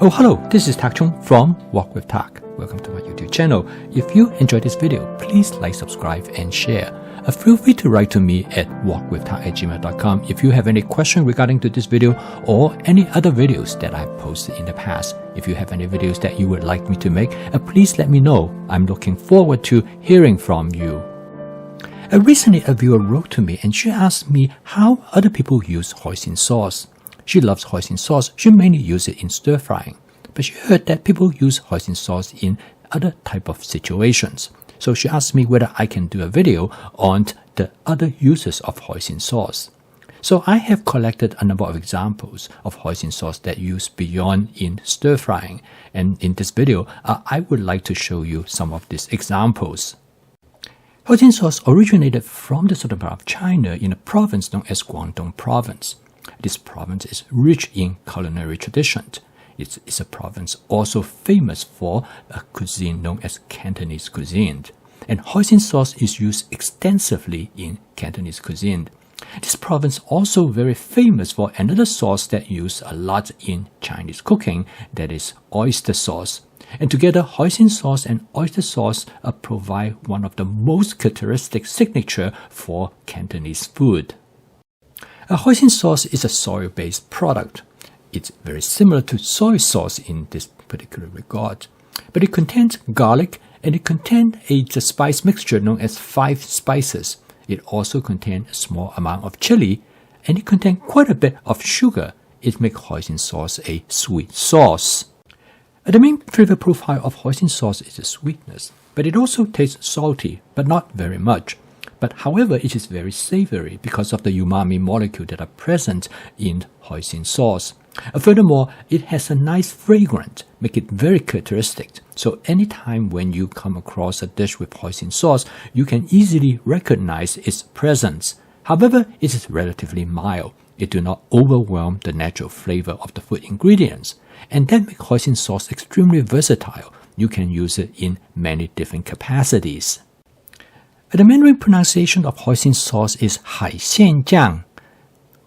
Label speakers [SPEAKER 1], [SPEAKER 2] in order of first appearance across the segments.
[SPEAKER 1] Oh, hello, this is Tak Chung from Walk with Tak. Welcome to my YouTube channel. If you enjoyed this video, please like, subscribe, and share. Feel free to write to me at walkwithtak@gmail.com if you have any question regarding to this video or any other videos that I've posted in the past. If you have any videos that you would like me to make, please let me know. I'm looking forward to hearing from you. Recently, a viewer wrote to me and she asked me how other people use hoisin sauce. She loves hoisin sauce. She mainly uses it in stir frying, but she heard that people use hoisin sauce in other type of situations. So she asked me whether I can do a video on the other uses of hoisin sauce. So I have collected a number of examples of hoisin sauce that use beyond in stir frying, and in this video I would like to show you some of these examples. Hoisin sauce originated from the southern part of China in a province known as Guangdong Province. This province is rich in culinary tradition. It's a province also famous for a cuisine known as Cantonese cuisine. And hoisin sauce is used extensively in Cantonese cuisine. This province also very famous for another sauce that used a lot in Chinese cooking, that is oyster sauce. And together, hoisin sauce and oyster sauce provide one of the most characteristic signature for Cantonese food. Hoisin sauce is a soy-based product. It's very similar to soy sauce in this particular regard. But it contains garlic and it contains a spice mixture known as 5 spices. It also contains a small amount of chili and it contains quite a bit of sugar. It makes hoisin sauce a sweet sauce. The main flavor profile of hoisin sauce is the sweetness, but it also tastes salty, but not very much. But however, it is very savory because of the umami molecule that are present in hoisin sauce. Furthermore, it has a nice fragrance, make it very characteristic. So anytime when you come across a dish with hoisin sauce, you can easily recognize its presence. However, it is relatively mild. It do not overwhelm the natural flavor of the food ingredients. And that makes hoisin sauce extremely versatile. You can use it in many different capacities. The Mandarin pronunciation of hoisin sauce is 海鲜酱,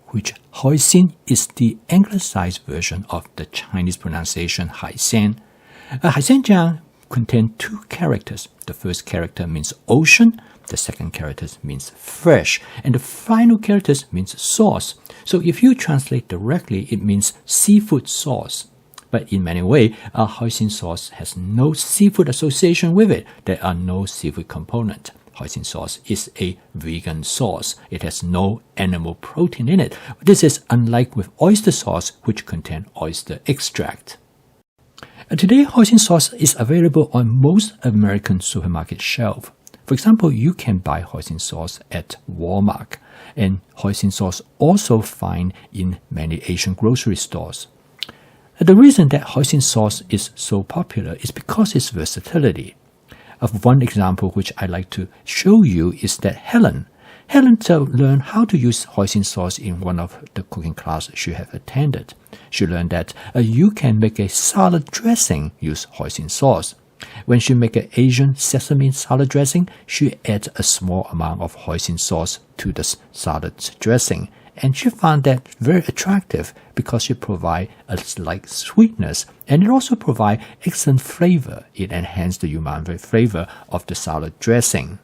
[SPEAKER 1] which hoisin is the anglicized version of the Chinese pronunciation 海鲜. 海鲜酱 contains 2 characters. The first character means ocean, the second character means fresh, and the final character means sauce. So if you translate directly, it means seafood sauce. But in many ways, hoisin sauce has no seafood association with it. There are no seafood components. Hoisin sauce is a vegan sauce. It has no animal protein in it. This is unlike with oyster sauce, which contains oyster extract. Today, hoisin sauce is available on most American supermarket shelves. For example, you can buy hoisin sauce at Walmart, and hoisin sauce also found in many Asian grocery stores. The reason that hoisin sauce is so popular is because its versatility. One example which I like to show you is that Helen learned how to use hoisin sauce in one of the cooking classes she have attended. She learned that you can make a salad dressing use hoisin sauce. When she make an Asian sesame salad dressing, she adds a small amount of hoisin sauce to the salad dressing. And she found that very attractive because it provides a slight sweetness and it also provides excellent flavor. It enhances the umami flavor of the salad dressing.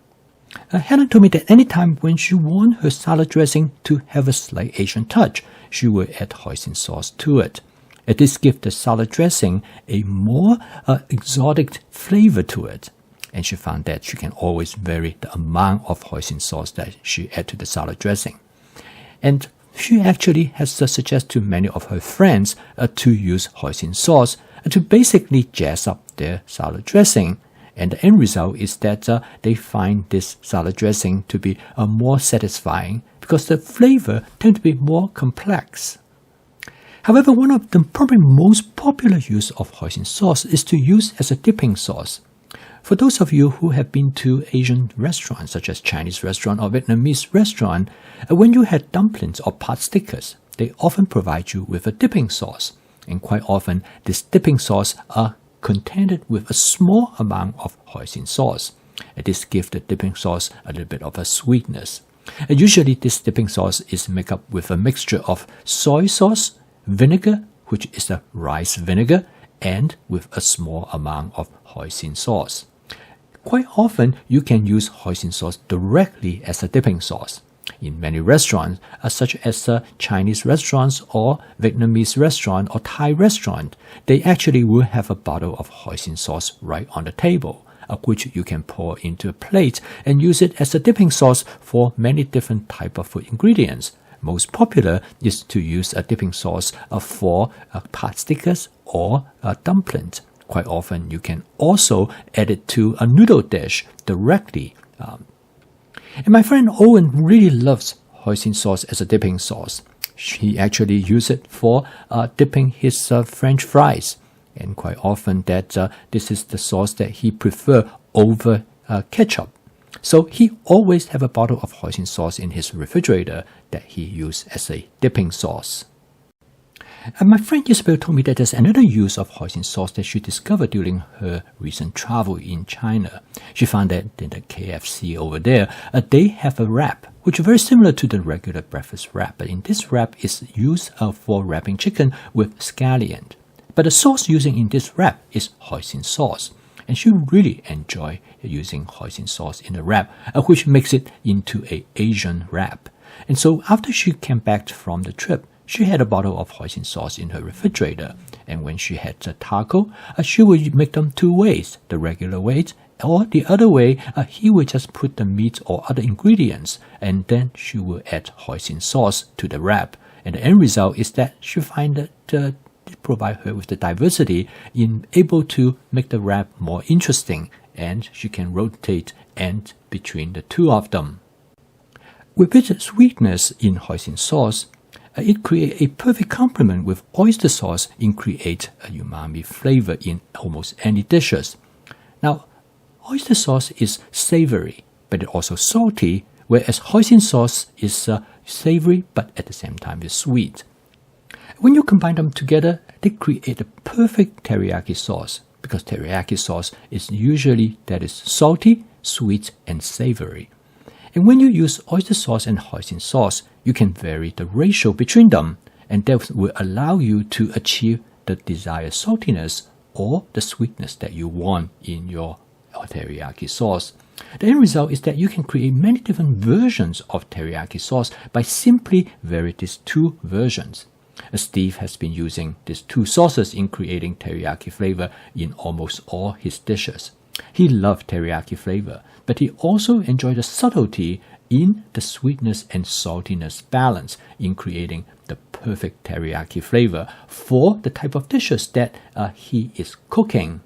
[SPEAKER 1] Helen told me that anytime when she wants her salad dressing to have a slight Asian touch, she will add hoisin sauce to it. This gives the salad dressing a more exotic flavor to it. And she found that she can always vary the amount of hoisin sauce that she adds to the salad dressing. And she actually has suggested to many of her friends to use hoisin sauce to basically jazz up their salad dressing. And the end result is that they find this salad dressing to be more satisfying because the flavor tends to be more complex. However, one of the probably most popular use of hoisin sauce is to use as a dipping sauce. For those of you who have been to Asian restaurants, such as Chinese restaurant or Vietnamese restaurant, when you had dumplings or pot stickers, they often provide you with a dipping sauce. And quite often, this dipping sauce are contained with a small amount of hoisin sauce. This gives the dipping sauce a little bit of a sweetness. Usually, this dipping sauce is made up with a mixture of soy sauce, vinegar, which is a rice vinegar, and with a small amount of hoisin sauce. Quite often, you can use hoisin sauce directly as a dipping sauce. In many restaurants, such as Chinese restaurants or Vietnamese restaurant or Thai restaurant, they actually will have a bottle of hoisin sauce right on the table, which you can pour into a plate and use it as a dipping sauce for many different type of food ingredients. Most popular is to use a dipping sauce for pot stickers or dumplings. Quite often, you can also add it to a noodle dish directly. And my friend Owen really loves hoisin sauce as a dipping sauce. He actually uses it for dipping his French fries. And quite often that this is the sauce that he prefers over ketchup. So he always have a bottle of hoisin sauce in his refrigerator that he uses as a dipping sauce. And my friend Isabel told me that there's another use of hoisin sauce that she discovered during her recent travel in China. She found that in the KFC over there, they have a wrap, which is very similar to the regular breakfast wrap. But in this wrap is used for wrapping chicken with scallion. But the sauce using in this wrap is hoisin sauce. And she really enjoy using hoisin sauce in the wrap, which makes it into an Asian wrap. And so after she came back from the trip, she had a bottle of hoisin sauce in her refrigerator, and when she had a taco, she would make them two ways, the regular way, or the other way, he would just put the meat or other ingredients, and then she will add hoisin sauce to the wrap. And the end result is that she find that it provide her with the diversity in able to make the wrap more interesting, and she can rotate and between the two of them. With its sweetness in hoisin sauce, it creates a perfect complement with oyster sauce in create a umami flavor in almost any dishes. Now, oyster sauce is savory, but it's also salty, whereas hoisin sauce is savory, but at the same time is sweet. When you combine them together, they create a perfect teriyaki sauce, because teriyaki sauce is usually that is salty, sweet, and savory. And when you use oyster sauce and hoisin sauce, you can vary the ratio between them, and that will allow you to achieve the desired saltiness or the sweetness that you want in your teriyaki sauce. The end result is that you can create many different versions of teriyaki sauce by simply varying these two versions. Steve has been using these two sauces in creating teriyaki flavor in almost all his dishes. He loved teriyaki flavor, but he also enjoyed the subtlety in the sweetness and saltiness balance in creating the perfect teriyaki flavor for the type of dishes that he is cooking.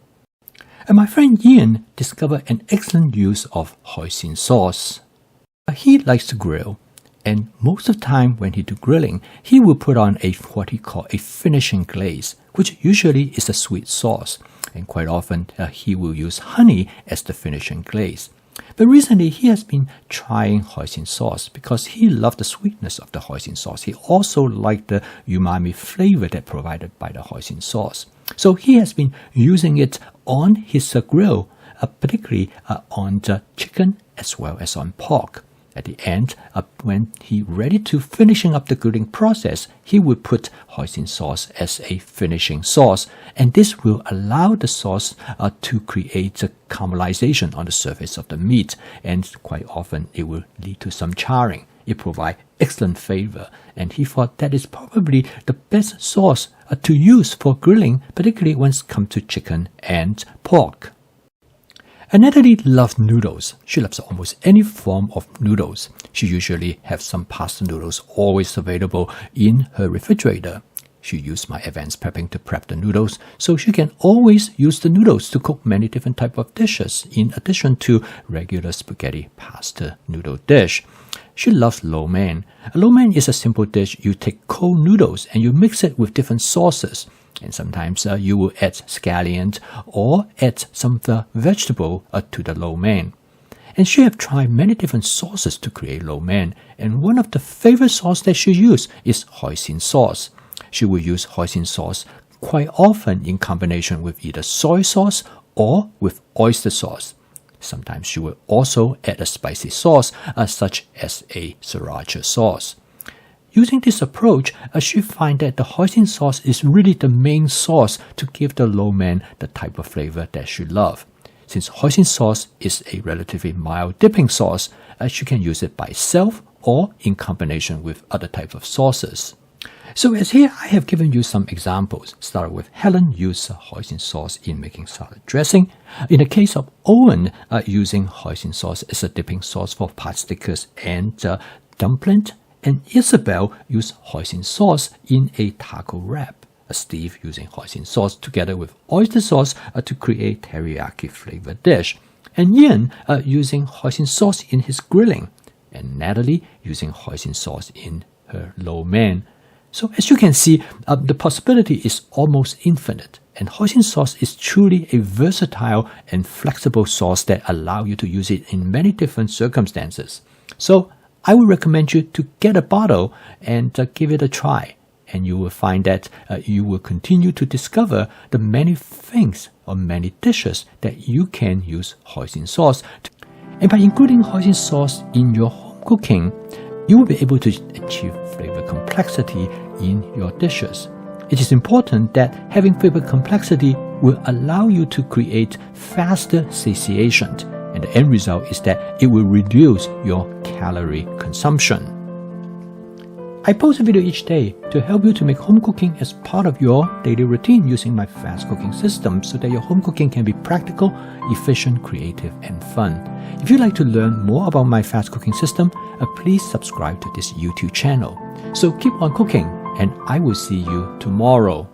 [SPEAKER 1] And my friend Ian discovered an excellent use of hoisin sauce. He likes to grill, and most of the time when he do grilling, he will put on what he call a finishing glaze, which usually is a sweet sauce. And quite often he will use honey as the finishing glaze. But recently he has been trying hoisin sauce because he loved the sweetness of the hoisin sauce. He also liked the umami flavor that provided by the hoisin sauce. So he has been using it on his grill, particularly on the chicken as well as on pork. At the end, when he ready to finishing up the grilling process, he will put hoisin sauce as a finishing sauce, and this will allow the sauce to create a caramelization on the surface of the meat, and quite often it will lead to some charring. It provides excellent flavor, and he thought that is probably the best sauce to use for grilling, particularly when it comes to chicken and pork. And Natalie loves noodles. She loves almost any form of noodles. She usually has some pasta noodles always available in her refrigerator. She used my advanced prepping to prep the noodles, so she can always use the noodles to cook many different types of dishes in addition to regular spaghetti pasta noodle dish. She loves lo mein. A lo mein is a simple dish. You take cold noodles and you mix it with different sauces. And sometimes you will add scallion or add some of the vegetable to the lo mein. And she have tried many different sauces to create lo mein. And one of the favorite sauce that she used is hoisin sauce. She will use hoisin sauce quite often in combination with either soy sauce or with oyster sauce. Sometimes she will also add a spicy sauce such as a sriracha sauce. using this approach, you find that the hoisin sauce is really the main sauce to give the lo mein the type of flavor that you love. Since hoisin sauce is a relatively mild dipping sauce, you can use it by itself or in combination with other types of sauces. So as here, I have given you some examples. Started with Helen used hoisin sauce in making salad dressing. In the case of Owen, using hoisin sauce as a dipping sauce for pot stickers and dumpling. And Isabel used hoisin sauce in a taco wrap. Steve using hoisin sauce together with oyster sauce to create teriyaki flavored dish. And Ian using hoisin sauce in his grilling. And Natalie using hoisin sauce in her lo mein. So as you can see, the possibility is almost infinite. And hoisin sauce is truly a versatile and flexible sauce that allows you to use it in many different circumstances. So I would recommend you to get a bottle and give it a try. And you will find that you will continue to discover the many things or many dishes that you can use hoisin sauce to. And by including hoisin sauce in your home cooking, you will be able to achieve flavor complexity in your dishes. It is important that having flavor complexity will allow you to create faster satiation, and the end result is that it will reduce your calorie consumption. I post a video each day to help you to make home cooking as part of your daily routine using my fast cooking system so that your home cooking can be practical, efficient, creative, and fun. If you'd like to learn more about my fast cooking system, please subscribe to this YouTube channel. So keep on cooking, and I will see you tomorrow.